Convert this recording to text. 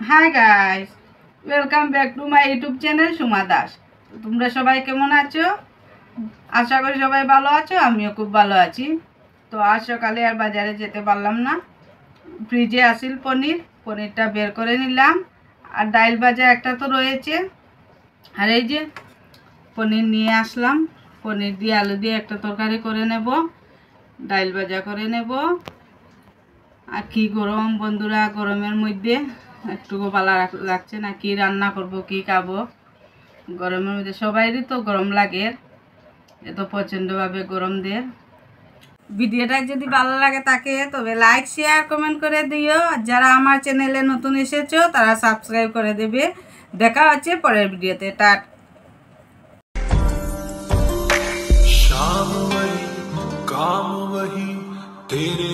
Hi guys, welcome back to my YouTube channel Suma Das. তোমরা সবাই কেমন আছো? আশা করি সবাই ভালো আছো, আমিও খুব ভালো আছি। তো আজ সকালে আর বাজারে যেতে পারলাম না। ফ্রিজে আসিল পনিরটা বের করে নিলাম। আর ডাইল ভাজা একটা তো রয়েছে। আর এই যে পনির নিয়ে আসলাম, পনির দিয়ে আলু দিয়ে একটা তরকারি করে নেব, ডাইল ভাজা করে নেব। আর কি গরম বন্ধুরা, গরমের মধ্যে একটুকু ভালো লাগছে না। কি রান্না করব, কি খাবো, গরমের মধ্যে সবাইরই তো গরম লাগে, এত প্রচণ্ডভাবে গরম দেয়। ভিডিওটা যদি ভালো লাগে তাকে তবে লাইক শেয়ার কমেন্ট করে দিও। আর যারা আমার চ্যানেলে নতুন এসেছো তারা সাবস্ক্রাইব করে দেবে। দেখা হচ্ছে পরের ভিডিওতে। शाम वही काम वही तेरे